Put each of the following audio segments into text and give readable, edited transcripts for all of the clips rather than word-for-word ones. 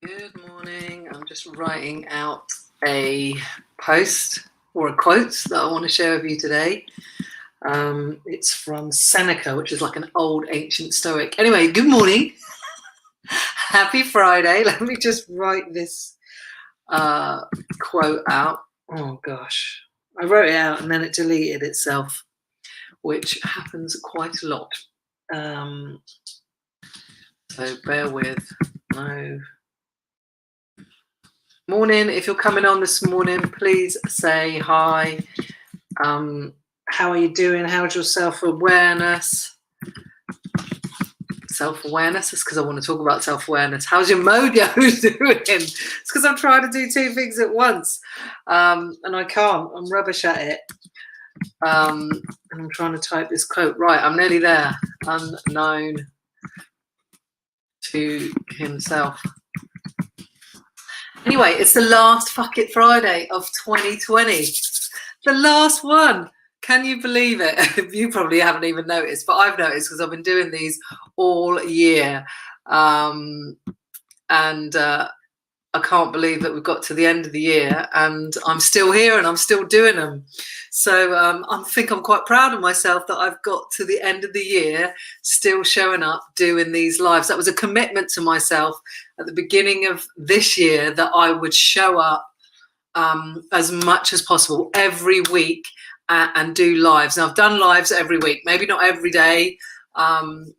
Good morning. I'm just writing out a post or a quote that I want to share with you today. It's from Seneca, which is like an old ancient Stoic. Anyway, good morning. Happy Friday. Let me just write this quote out. Oh gosh. I wrote it out and then it deleted itself, which happens quite a lot. So bear with. No. Morning. If you're coming on this morning, please say hi. How are you doing? How's your self-awareness? Self-awareness is because I want to talk about self-awareness. How's your mojo doing? It's because I'm trying to do two things at once, and I can't. I'm rubbish at it. And I'm trying to type this quote. Right, I'm nearly there. Unknown to himself. Anyway, it's the last Fuck It Friday of 2020. The last one. Can you believe it? You probably haven't even noticed, but I've noticed because I've been doing these all year. And I can't believe that we've got to the end of the year and I'm still here and I'm still doing them. So I think I'm quite proud of myself that I've got to the end of the year still showing up doing these lives. That was a commitment to myself at the beginning of this year that I would show up as much as possible every week and do lives. Now I've done lives every week, maybe not every day,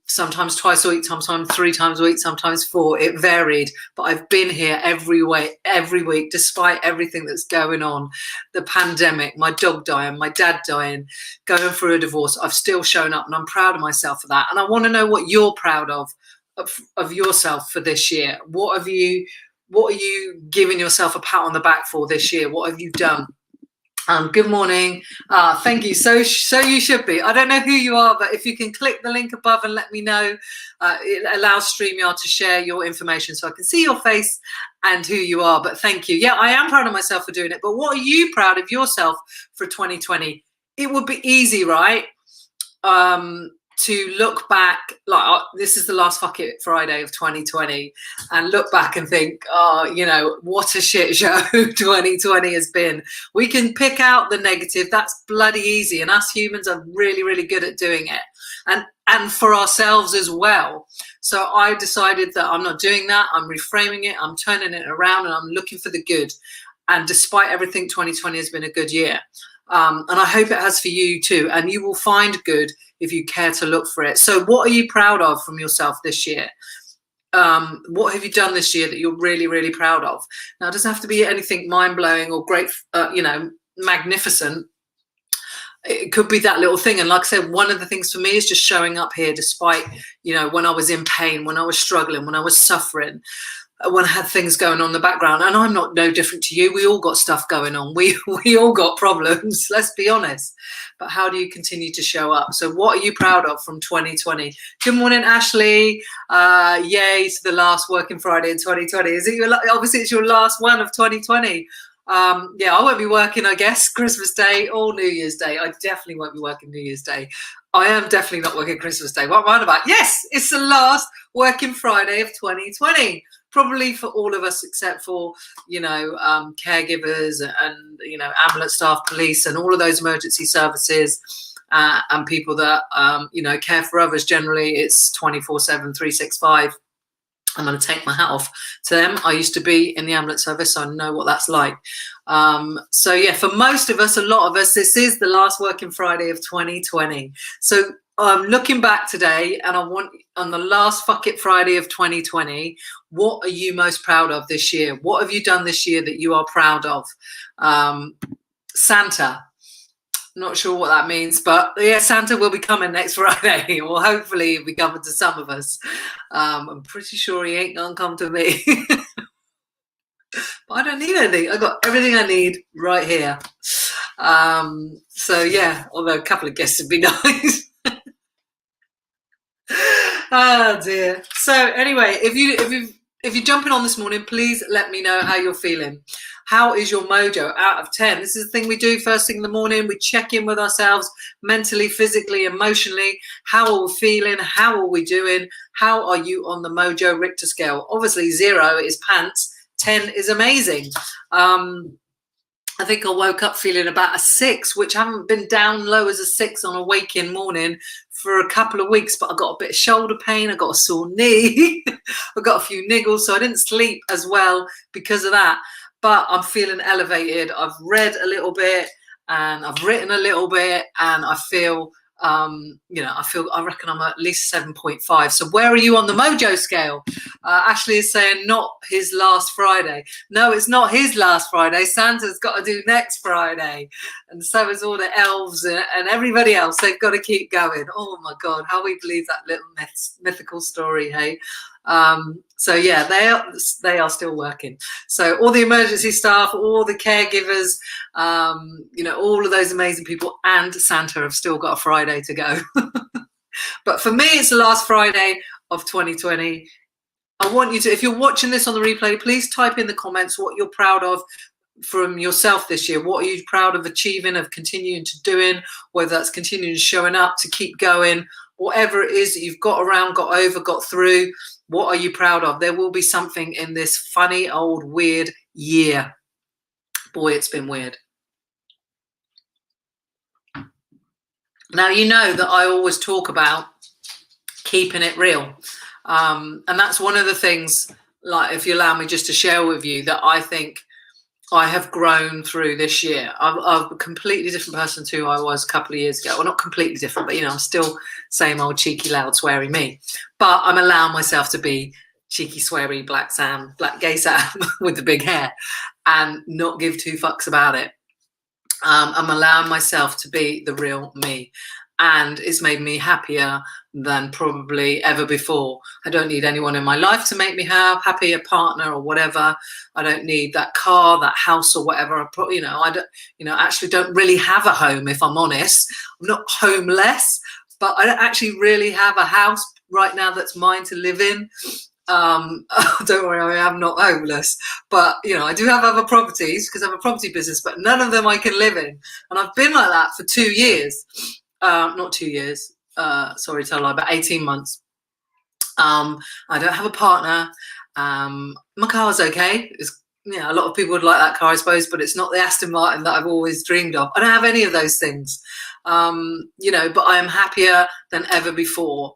sometimes twice a week, sometimes 3 times a week, sometimes 4. It varied, but I've been here every week, despite everything that's going on, the pandemic, my dog dying, my dad dying, going through a divorce. I've still shown up and I'm proud of myself for that. And I want to know what you're proud of yourself for this year. What are you giving yourself a pat on the back for this year? What have you done? Good morning. Thank you. So you should be. I don't know who you are, but if you can click the link above and let me know, it allows StreamYard to share your information so I can see your face and who you are. But thank you. Yeah, I am proud of myself for doing it. But what are you proud of yourself for 2020? It would be easy, right? To look back, like this is the last Fuck It Friday of 2020, and look back and think, oh, you know, what a shit show 2020 has been. We can pick out the negative. That's bloody easy, and us humans are really, really good at doing it, and for ourselves as well. So I decided that I'm not doing that. I'm reframing it. I'm turning it around, and I'm looking for the good. And despite everything, 2020 has been a good year. And I hope it has for you too. And you will find good if you care to look for it. So what are you proud of from yourself this year? What have you done this year that you're really, really proud of? Now, it doesn't have to be anything mind-blowing or great, magnificent. It could be that little thing. And like I said, one of the things for me is just showing up here despite, when I was in pain, when I was struggling, when I was suffering, when I had things going on in the background. And I'm not no different to you. We all got stuff going on. We all got problems, let's be honest. But how do you continue to show up? So what are you proud of from 2020? Good morning, Ashley. Yay to the last working Friday in 2020. Is it obviously it's your last one of 2020. Yeah, I won't be working, I guess, Christmas Day or New Year's Day. I definitely won't be working New Year's Day. I am definitely not working Christmas Day. What am I on about? Yes, it's the last working Friday of 2020. Probably for all of us, except for, caregivers and, ambulance staff, police, and all of those emergency services and people that, care for others. Generally, it's 24/7, 365. I'm going to take my hat off to them. I used to be in the ambulance service, so I know what that's like. So yeah, for most of us, a lot of us, this is the last working Friday of 2020. So I'm looking back today, and I want, on the last Fuck It Friday of 2020, what are you most proud of this year? What have you done this year that you are proud of? Santa. Not sure what that means, but yeah, Santa will be coming next Friday, or hopefully he'll be coming to some of us. I'm pretty sure he ain't gonna come to me. But I don't need anything. I got everything I need right here. So yeah, although a couple of guests would be nice. Oh dear. So anyway, if you've if you're jumping on this morning, please let me know how you're feeling. How is your mojo out of 10? This is the thing we do first thing in the morning. We check in with ourselves mentally, physically, emotionally. How are we feeling? How are we doing? How are you on the mojo Richter scale? Obviously, 0 is pants. 10 is amazing. I think I woke up feeling about a 6, which I haven't been down low as a 6 on a waking morning for a couple of weeks, but I got a bit of shoulder pain, I got a sore knee, I got a few niggles, so I didn't sleep as well because of that. But I'm feeling elevated. I've read a little bit and I've written a little bit, and I feel I reckon I'm at least 7.5. So where are you on the mojo scale? Ashley is saying not his last Friday. No, it's not his last Friday. Santa's got to do next Friday, and so is all the elves and everybody else. They've got to keep going. Oh my God, how we believe that little mythical story, hey? So yeah, they are still working. So all the emergency staff, all the caregivers, all of those amazing people, and Santa have still got a Friday to go. But for me, it's the last Friday of 2020. I want you to, if you're watching this on the replay, please type in the comments what you're proud of from yourself this year. What are you proud of achieving, of continuing to doing, whether that's continuing showing up, to keep going, whatever it is that you've got around, got over, got through. What are you proud of? There will be something in this funny, old, weird year. Boy, it's been weird. Now, you know that I always talk about keeping it real. And that's one of the things, like, if you allow me just to share with you, that I think I have grown through this year. I'm a completely different person to who I was a couple of years ago. Well, not completely different, but, I'm still same old cheeky, loud, sweary me. But I'm allowing myself to be cheeky, sweary, black gay Sam with the big hair, and not give two fucks about it. I'm allowing myself to be the real me. And it's made me happier than probably ever before. I don't need anyone in my life to make me happy, a partner or whatever. I don't need that car, that house or whatever. Actually don't really have a home, if I'm honest. I'm not homeless, but I don't actually really have a house right now that's mine to live in. Don't worry, I am not homeless, but I do have other properties because I have a property business, but none of them I can live in. And I've been like that for 2 years. Not 2 years, sorry to tell a lie, but 18 months. I don't have a partner. My car's okay. A lot of people would like that car, I suppose, but it's not the Aston Martin that I've always dreamed of. I don't have any of those things, but I am happier than ever before.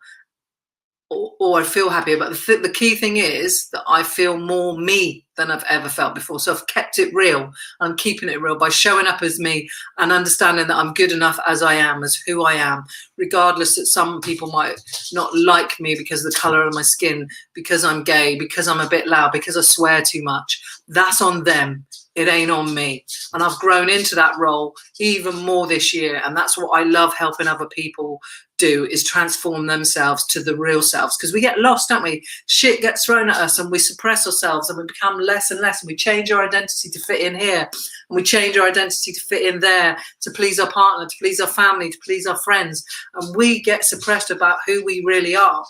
Or I feel happier, but the key thing is that I feel more me than I've ever felt before. So I've kept it real. I'm keeping it real by showing up as me and understanding that I'm good enough as I am, as who I am, regardless that some people might not like me because of the colour of my skin, because I'm gay, because I'm a bit loud, because I swear too much. That's on them. It ain't on me. And I've grown into that role even more this year. And that's what I love helping other people do, is transform themselves to the real selves. Because we get lost, don't we? Shit gets thrown at us and we suppress ourselves and we become less and less, and we change our identity to fit in here, and we change our identity to fit in there, to please our partner, to please our family, to please our friends. And we get suppressed about who we really are.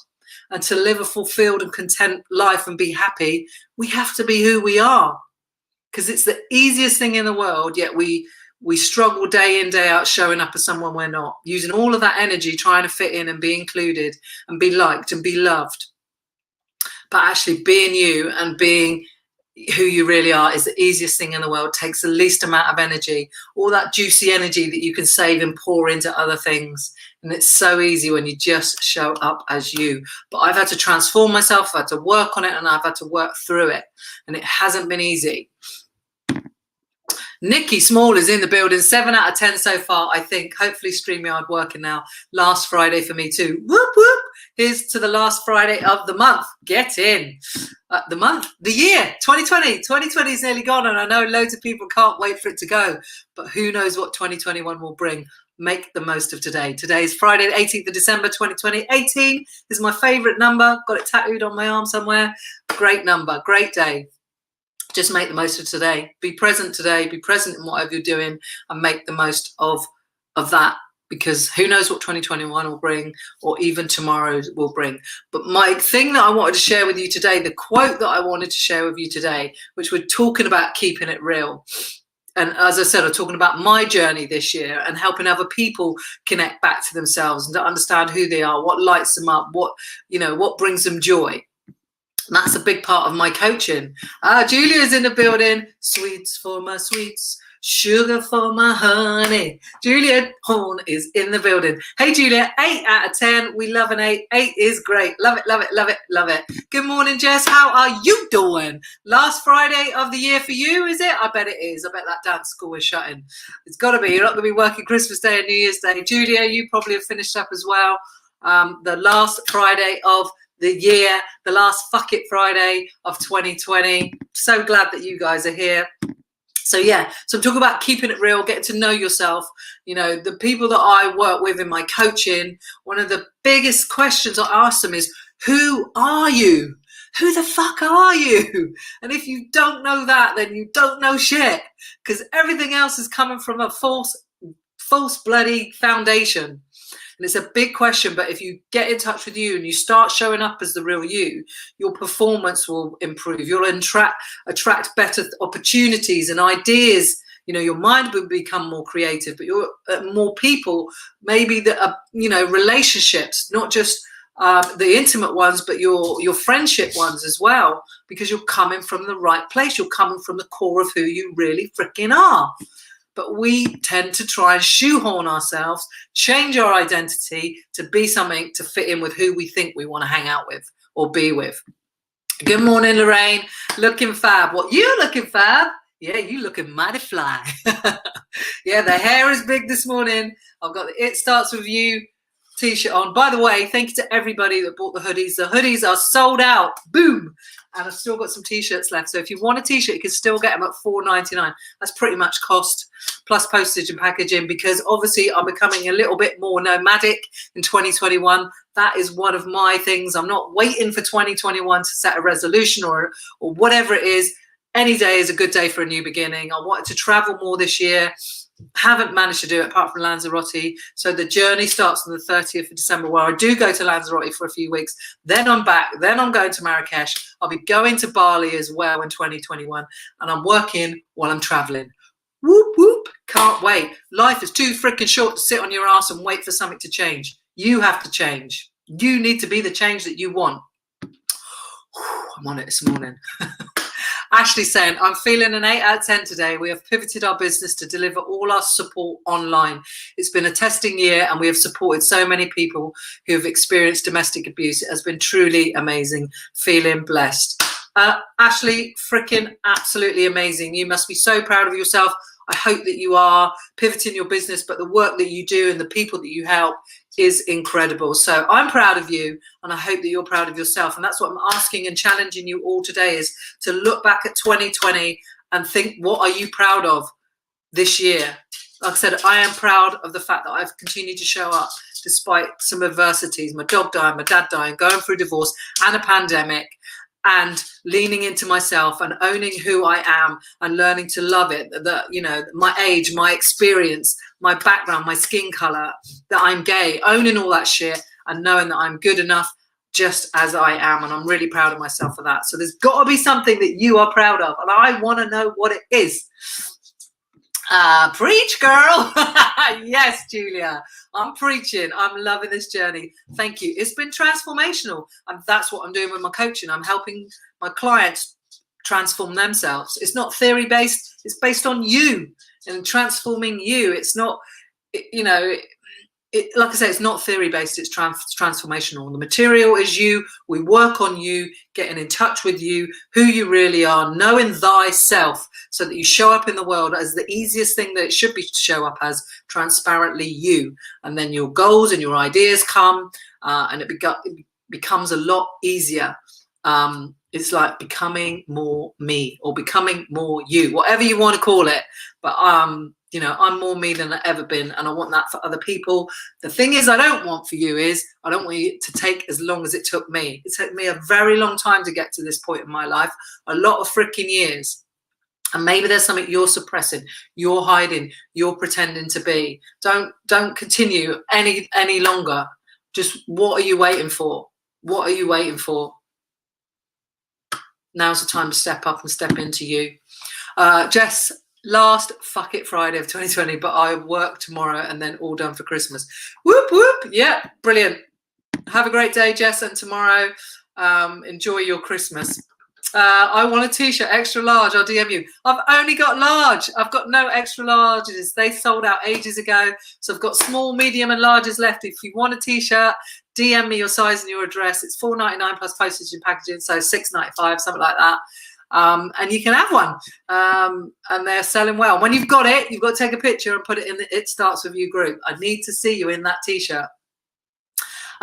And to live a fulfilled and content life and be happy, we have to be who we are. Because it's the easiest thing in the world, yet we struggle day in, day out, showing up as someone we're not, using all of that energy trying to fit in and be included and be liked and be loved. But actually being you and being who you really are is the easiest thing in the world. It takes the least amount of energy, all that juicy energy that you can save and pour into other things. And it's so easy when you just show up as you. But I've had to transform myself, I've had to work on it, and I've had to work through it. And it hasn't been easy. Nikki Small is in the building. 7 out of 10 so far, I think. Hopefully StreamYard working now. Last Friday for me too. Whoop, whoop. Here's to the last Friday of the month. Get in. The year, 2020. 2020 is nearly gone, and I know loads of people can't wait for it to go. But who knows what 2021 will bring. Make the most of today. Today is Friday, the 18th of December, 2020. 18 is my favourite number. Got it tattooed on my arm somewhere. Great number. Great day. Just make the most of today. Be present today. Be present in whatever you're doing, and make the most of that because who knows what 2021 will bring, or even tomorrow will bring. But my thing that I wanted to share with you today, the quote that I wanted to share with you today, which we're talking about keeping it real. And as I said, I'm talking about my journey this year and helping other people connect back to themselves and to understand who they are, what lights them up, what brings them joy. And that's a big part of my coaching. Julia's in the building. Sweets for my sweets, sugar for my honey. Julia Horn is in the building. Hey, Julia, 8 out of 10. We love an 8. 8 is great. Love it, love it, love it, love it. Good morning, Jess. How are you doing? Last Friday of the year for you, is it? I bet it is. I bet that dance school is shutting. It's got to be. You're not going to be working Christmas Day and New Year's Day. Julia, you probably have finished up as well. The last Friday of the year, the last Fuck It Friday of 2020. So glad that you guys are here. So yeah, so I'm talking about keeping it real, getting to know yourself. You know, the people that I work with in my coaching, one of the biggest questions I ask them is, who are you? Who the fuck are you? And if you don't know that, then you don't know shit, because everything else is coming from a false bloody foundation. And it's a big question, but if you get in touch with you and you start showing up as the real you, your performance will improve. You'll attract better opportunities and ideas. You know, your mind will become more creative, but you're more people, maybe that are, you know, relationships, not just the intimate ones, but your friendship ones as well, because you're coming from the right place. You're coming from the core of who you really freaking are. But we tend to try and shoehorn ourselves, change our identity to be something to fit in with who we think we want to hang out with or be with. Good morning, Lorraine. Looking fab. What, you looking fab? Yeah, you looking mighty fly. Yeah, the hair is big this morning. I've got the It Starts With You t-shirt on. By the way, thank you to everybody that bought the hoodies. The hoodies are sold out. Boom. And I've still got some t-shirts left. So if you want a t-shirt, you can still get them at $4.99. That's pretty much cost plus postage and packaging, because obviously I'm becoming a little bit more nomadic in 2021. That is one of my things. I'm not waiting for 2021 to set a resolution or whatever it is. Any day is a good day for a new beginning. I wanted to travel more this year. Haven't managed to do it apart from Lanzarote. So the journey starts on the 30th of December, where I do go to Lanzarote for a few weeks. Then I'm back. Then I'm going to Marrakesh. I'll be going to Bali as well in 2021. And I'm working while I'm traveling. Whoop, whoop. Can't wait. Life is too freaking short to sit on your ass and wait for something to change. You have to change. You need to be the change that you want. I'm on it this morning. Ashley saying, I'm feeling an 8 out of 10 today. We have pivoted our business to deliver all our support online. It's been a testing year and we have supported so many people who have experienced domestic abuse. It has been truly amazing. Feeling blessed. Ashley, freaking absolutely amazing. You must be so proud of yourself. I hope that you are pivoting your business, but the work that you do and the people that you help is incredible. So I'm proud of you, and I hope that you're proud of yourself. And that's what I'm asking and challenging you all today, is to look back at 2020 and think, what are you proud of this year? Like I said, I am proud of the fact that I've continued to show up despite some adversities, my dog dying, my dad dying, going through divorce and a pandemic, and leaning into myself and owning who I am and learning to love it, that, you know, my age, my experience, my background, my skin color, that I'm gay, owning all that shit and knowing that I'm good enough just as I am. And I'm really proud of myself for that. So there's got to be something that you are proud of, and I want to know what it is. Preach, girl. Yes, Julia, I'm preaching. I'm loving this journey. Thank you. It's been transformational, and that's what I'm doing with my coaching. I'm helping my clients transform themselves. It's not theory based. It's based on you and transforming you. It's not, you know, like I say, it's not theory based. It's transformational. The material is you. We work on you, getting in touch with you, who you really are, knowing thyself, so that you show up in the world as the easiest thing that it should be to show up as, transparently you. And then your goals and your ideas come, and it becomes a lot easier. It's like becoming more me, or becoming more you, whatever you want to call it. But you know, I'm more me than I've ever been, and I want that for other people. The thing is, I don't want for you is, I don't want you to take as long as it took me. It took me a very long time to get to this point in my life, a lot of freaking years. And maybe there's something you're suppressing, you're hiding, you're pretending to be. Don't continue any longer. Just what are you waiting for? What are you waiting for? Now's the time to step up and step into you. Jess, last fuck it Friday of 2020, but I work tomorrow and then all done for Christmas. Whoop whoop. Yeah, brilliant. Have a great day, Jess, and tomorrow enjoy your Christmas. I want a t-shirt, extra large. I'll DM you. I've only got large. I've got no extra larges. They sold out ages ago. So I've got small, medium, and larges left. If you want a t-shirt, DM me your size and your address. It's $4.99 plus postage and packaging, so $6.95, something like that. And you can have one. And they're selling well. When you've got it, you've got to take a picture and put it in the It Starts With You group. I need to see you in that t-shirt.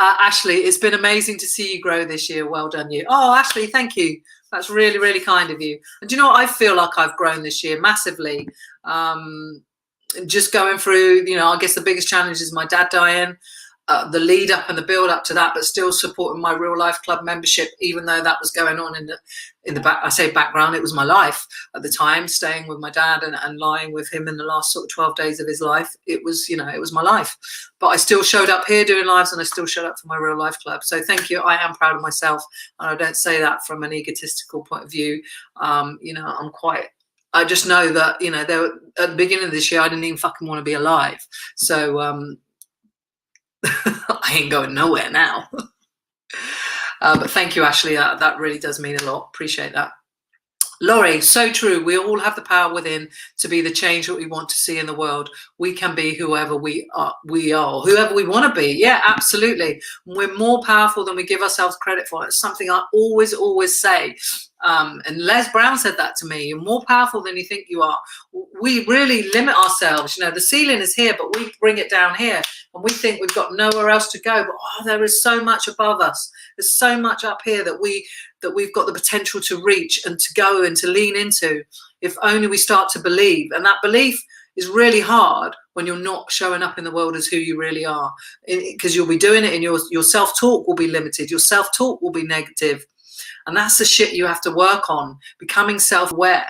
Ashley, it's been amazing to see you grow this year. Well done, you. Oh, Ashley, thank you. That's really, really kind of you. And do you know what? I feel like I've grown this year massively. Just going through, you know, I guess the biggest challenge is my dad dying, the lead up and the build up to that, but still supporting my Real Life Club membership, even though that was going on in the back. I say background, it was my life at the time, staying with my dad and lying with him in the last sort of 12 days of his life. It was, you know, it was my life, but I still showed up here doing lives, and I still showed up for my Real Life Club. So thank you. I am proud of myself, and I don't say that from an egotistical point of view. You know, I just know that, you know, at the beginning of this year, I didn't even fucking want to be alive. So I ain't going nowhere now. But thank you, Ashley. That really does mean a lot. Appreciate that. Laurie, so true. We all have the power within to be the change that we want to see in the world. We can be whoever we are, whoever we want to be. Yeah, absolutely. We're more powerful than we give ourselves credit for. It's something I always say. And Les Brown said that to me. You're more powerful than you think you are. We really limit ourselves. You know, the ceiling is here, but we bring it down here, and we think we've got nowhere else to go. But there is so much above us. There's so much up here that we've got the potential to reach and to go and to lean into, if only we start to believe. And that belief is really hard when you're not showing up in the world as who you really are, because you'll be doing it, and your self-talk will be limited. Your self-talk will be negative. And that's the shit you have to work on, becoming self-aware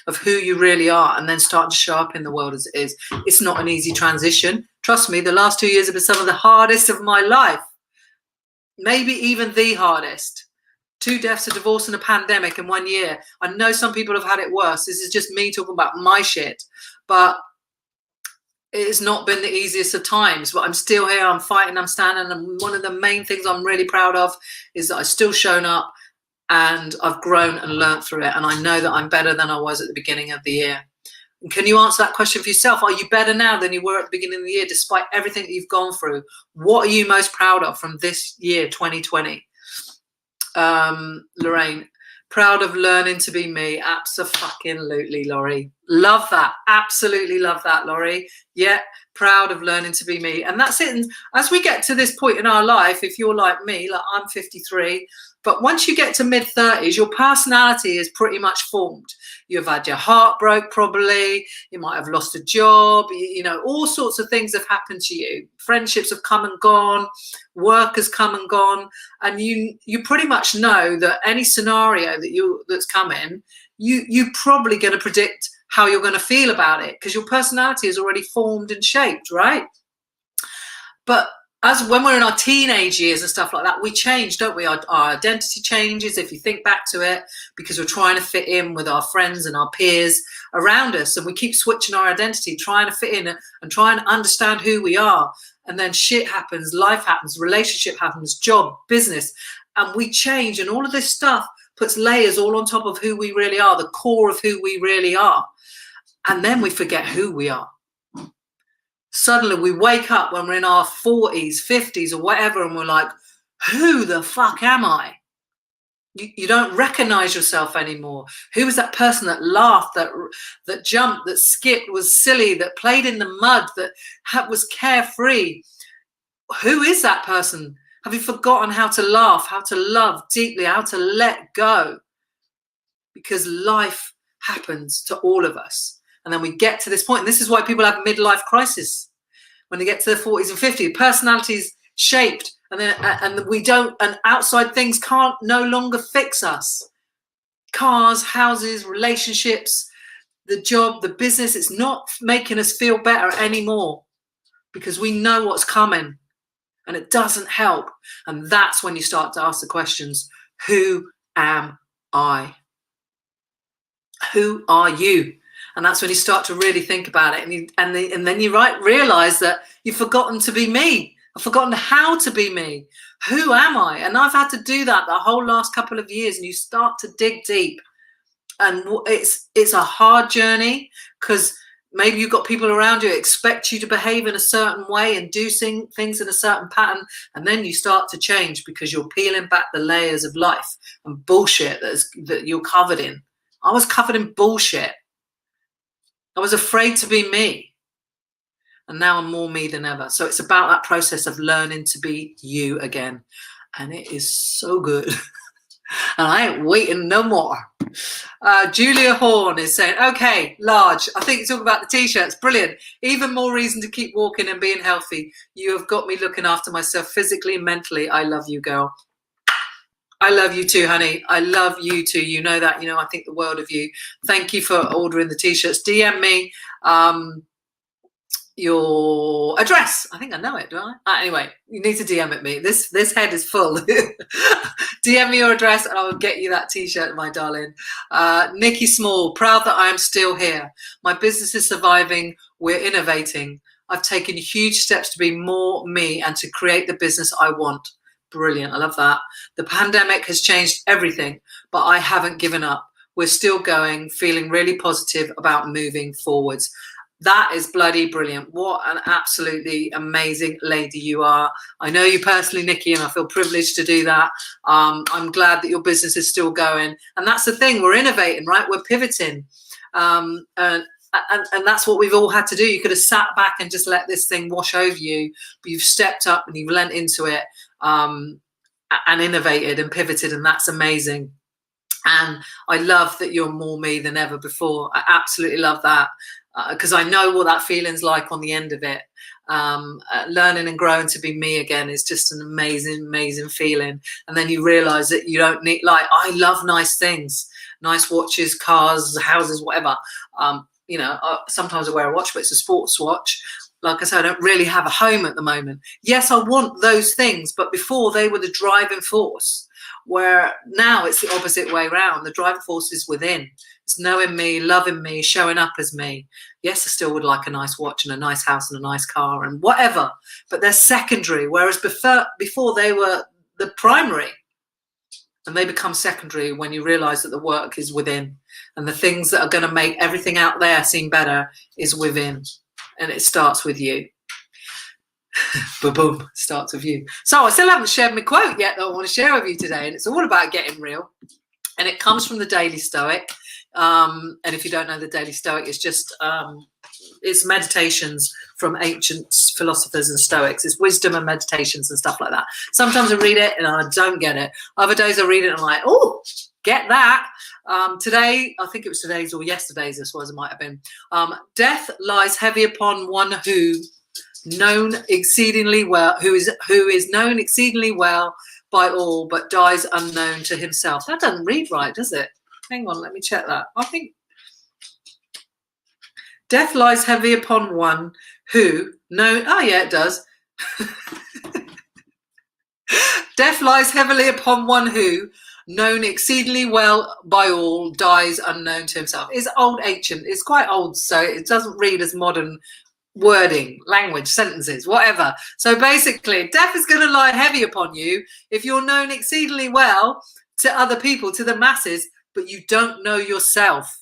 of who you really are, and then start to show up in the world as it is. It's not an easy transition. Trust me, the last 2 years have been some of the hardest of my life. Maybe even the hardest. 2 deaths, a divorce, and a pandemic in 1 year. I know some people have had it worse. This is just me talking about my shit. But it's not been the easiest of times, but I'm still here. I'm fighting, I'm standing. And one of the main things I'm really proud of is that I've still shown up, and I've grown and learned through it. And I know that I'm better than I was at the beginning of the year. And can you answer that question for yourself? Are you better now than you were at the beginning of the year, despite everything that you've gone through? What are you most proud of from this year, 2020? Lorraine, proud of learning to be me. Abso-fucking-lutely, Laurie. Love that. Absolutely love that, Laurie. Yeah, proud of learning to be me. And that's it. And as we get to this point in our life, if you're like me, like I'm 53, but once you get to mid-30s, your personality is pretty much formed. You've had your heart broke probably. You might have lost a job. You know, all sorts of things have happened to you. Friendships have come and gone. Work has come and gone. And you pretty much know that any scenario that's coming, you're probably going to predict how you're going to feel about it, because your personality is already formed and shaped, right? But as when we're in our teenage years and stuff like that, we change, don't we? Our identity changes, if you think back to it, because we're trying to fit in with our friends and our peers around us. And we keep switching our identity, trying to fit in and trying to understand who we are. And then shit happens, life happens, relationship happens, job, business, and we change. And all of this stuff puts layers all on top of who we really are, the core of who we really are. And then we forget who we are. Suddenly we wake up when we're in our 40s, 50s or whatever, and we're like, who the fuck am I? You don't recognize yourself anymore. Who was that person that laughed, that jumped, that skipped, was silly, that played in the mud, that was carefree? Who is that person? Have you forgotten how to laugh, how to love deeply, how to let go? Because life happens to all of us. And then we get to this point, and this is why people have midlife crisis when they get to their 40s and 50s. Personalities shaped, and outside things can't no longer fix us. Cars, houses, relationships, the job, the business, it's not making us feel better anymore because we know what's coming and it doesn't help. And that's when you start to ask the questions, who am I? Who are you? And that's when you start to really think about it. And then you realize that you've forgotten to be me. I've forgotten how to be me. Who am I? And I've had to do that the whole last couple of years. And you start to dig deep. And it's a hard journey because maybe you've got people around you who expect you to behave in a certain way and do things in a certain pattern. And then you start to change because you're peeling back the layers of life and bullshit that you're covered in. I was covered in bullshit. I was afraid to be me. And now I'm more me than ever. So it's about that process of learning to be you again. And it is so good. And I ain't waiting no more. Julia Horn is saying, okay, Large, I think you talk about the t-shirts. Brilliant. Even more reason to keep walking and being healthy. You have got me looking after myself physically and mentally. I love you, girl. I love you too, honey. I love you too. You know that. You know, I think the world of you. Thank you for ordering the t-shirts. DM me your address. I think I know it, do I? Anyway, you need to DM it me. This head is full. DM me your address and I will get you that t-shirt, my darling. Nikki Small, proud that I am still here. My business is surviving. We're innovating. I've taken huge steps to be more me and to create the business I want. Brilliant. I love that. The pandemic has changed everything, but I haven't given up. We're still going, feeling really positive about moving forwards. That is bloody brilliant. What an absolutely amazing lady you are. I know you personally, Nikki, and I feel privileged to do that. I'm glad that your business is still going. And that's the thing. We're innovating, right? We're pivoting. And that's what we've all had to do. You could have sat back and just let this thing wash over you, but you've stepped up and you've leant into it and innovated and pivoted, and that's amazing. And I love that you're more me than ever before. I absolutely love that because I know what that feeling's like on the end of it. Learning and growing to be me again is just an amazing, amazing feeling. And then you realize that you don't need, like, I love nice things, nice watches, cars, houses, whatever. You know, sometimes I wear a watch, but it's a sports watch. Like I said, I don't really have a home at the moment. Yes, I want those things, but before they were the driving force, where now it's the opposite way around. The driving force is within. It's knowing me, loving me, showing up as me. Yes, I still would like a nice watch and a nice house and a nice car and whatever, but they're secondary, whereas before they were the primary. And they become secondary when you realize that the work is within, and the things that are going to make everything out there seem better is within. And it starts with you. Boom, starts with you. So I still haven't shared my quote yet that I want to share with you today. And it's all about getting real. And it comes from the Daily Stoic. And if you don't know the Daily Stoic, it's just, it's meditations from ancient philosophers and Stoics. It's wisdom and meditations and stuff like that. Sometimes I read it and I don't get it. Other days I read it and I'm like, oh, get that. Today, I think it was today's or yesterday's, this was, it might have been. Death lies heavy upon one who is known exceedingly well by all, but dies unknown to himself. That doesn't read right, does it? Hang on, let me check that. I think death lies heavy upon one who oh yeah, it does. Death lies heavily upon one who, known exceedingly well by all, dies unknown to himself. It's old ancient. It's quite old, so it doesn't read as modern wording, language, sentences, whatever. So basically, death is going to lie heavy upon you if you're known exceedingly well to other people, to the masses, but you don't know yourself.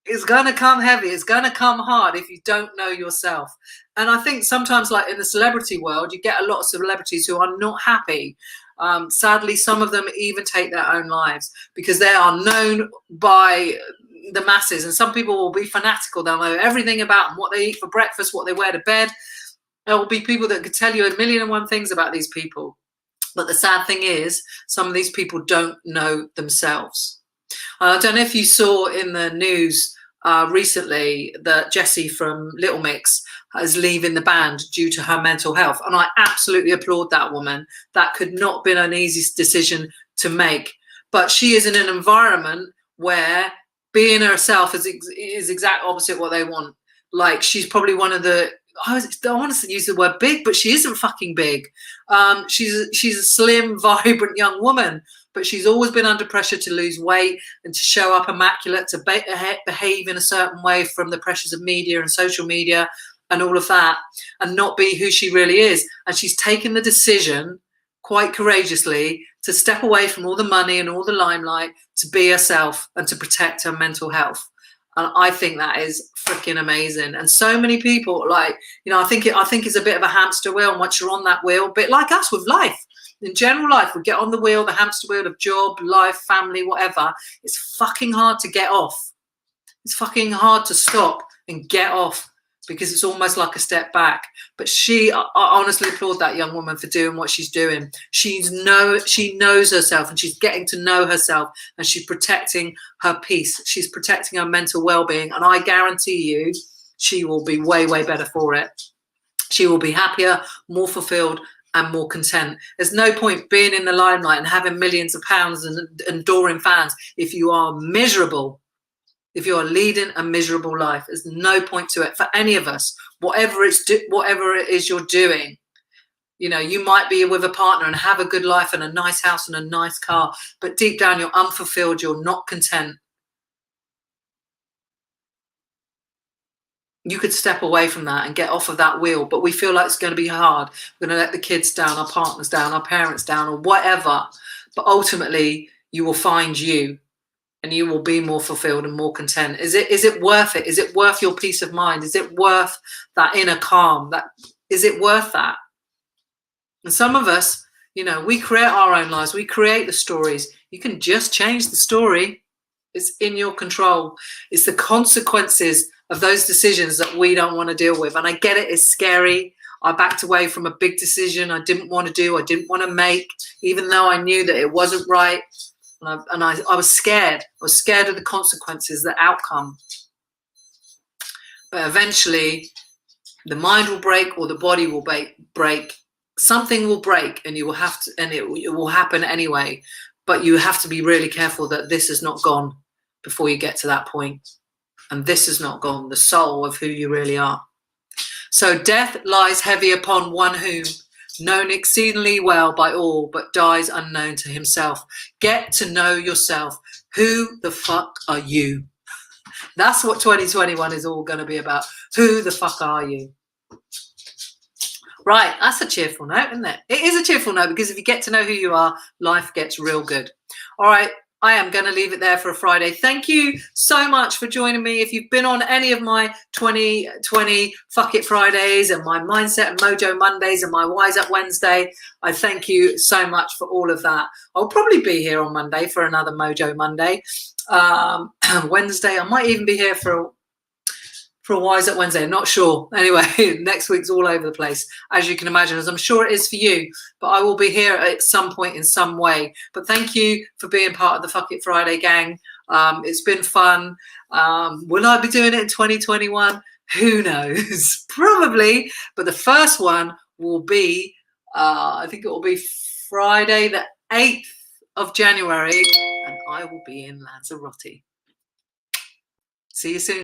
It's going to come heavy. It's going to come hard if you don't know yourself. And I think sometimes, like in the celebrity world, you get a lot of celebrities who are not happy. Sadly, some of them even take their own lives because they are known by the masses. And some people will be fanatical. They'll know everything about them, what they eat for breakfast, what they wear to bed. There will be people that could tell you 1,000,001 things about these people. But the sad thing is, some of these people don't know themselves. I don't know if you saw in the news recently that Jessie from Little Mix is leaving the band due to her mental health. And I absolutely applaud that woman. That could not have been an easy decision to make. But she is in an environment where being herself is exact opposite what they want. Like, she's probably one of the, I don't want to use the word big, but she isn't fucking big. She's a slim, vibrant young woman, but she's always been under pressure to lose weight and to show up immaculate, to behave in a certain way from the pressures of media and social media and all of that, and not be who she really is. And she's taken the decision quite courageously to step away from all the money and all the limelight, to be herself and to protect her mental health. And I think that is freaking amazing. And so many people, like, you know, I think it's a bit of a hamster wheel. And once you're on that wheel, a bit like us with life, in general life, we get on the wheel, the hamster wheel of job, life, family, whatever. It's fucking hard to get off. It's fucking hard to stop and get off, because it's almost like a step back. But I honestly applaud that young woman for doing what she's doing. She knows herself, and she's getting to know herself, and she's protecting her peace. She's protecting her mental well-being. And I guarantee you, she will be way, way better for it. She will be happier, more fulfilled, and more content. There's no point being in the limelight and having millions of pounds and adoring fans if you are miserable. If you're leading a miserable life, there's no point to it for any of us. Whatever it is you're doing, you know, you might be with a partner and have a good life and a nice house and a nice car, but deep down you're unfulfilled, you're not content. You could step away from that and get off of that wheel, but we feel like it's going to be hard. We're going to let the kids down, our partners down, our parents down, or whatever. But ultimately, you will find you. And you will be more fulfilled and more content. Is it worth it? Is it worth your peace of mind? Is it worth that inner calm? Is it worth that? And some of us, you know, we create our own lives. We create the stories. You can just change the story. It's in your control. It's the consequences of those decisions that we don't want to deal with. And I get it, it's scary. I backed away from a big decision I didn't want to do, I didn't want to make, even though I knew that it wasn't right. And I was scared. I was scared of the consequences, the outcome. But eventually, the mind will break or the body will break. Something will break, and you will have to, and it will happen anyway. But you have to be really careful that this is not gone before you get to that point. And this is not gone, the soul of who you really are. So death lies heavy upon one whom known exceedingly well by all, but dies unknown to himself. Get to know yourself. Who the fuck are you? That's what 2021 is all going to be about. Who the fuck are you? Right, that's a cheerful note, isn't it? It is a cheerful note, because if you get to know who you are, life gets real good. All right, I am going to leave it there for a Friday. Thank you so much for joining me. If you've been on any of my 2020 Fuck It Fridays and my Mindset and Mojo Mondays and my Wise Up Wednesday, I thank you so much for all of that. I'll probably be here on Monday for another Mojo Monday. Wednesday, I might even be here for a Wise Up Wednesday. I'm not sure. Anyway, next week's all over the place, as you can imagine, as I'm sure it is for you. But I will be here at some point in some way. But thank you for being part of the Fuck It Friday gang. It's been fun. Will I be doing it in 2021? Who knows? Probably. But the first one will be, I think it will be Friday the 8th of January. And I will be in Lanzarote. See you soon.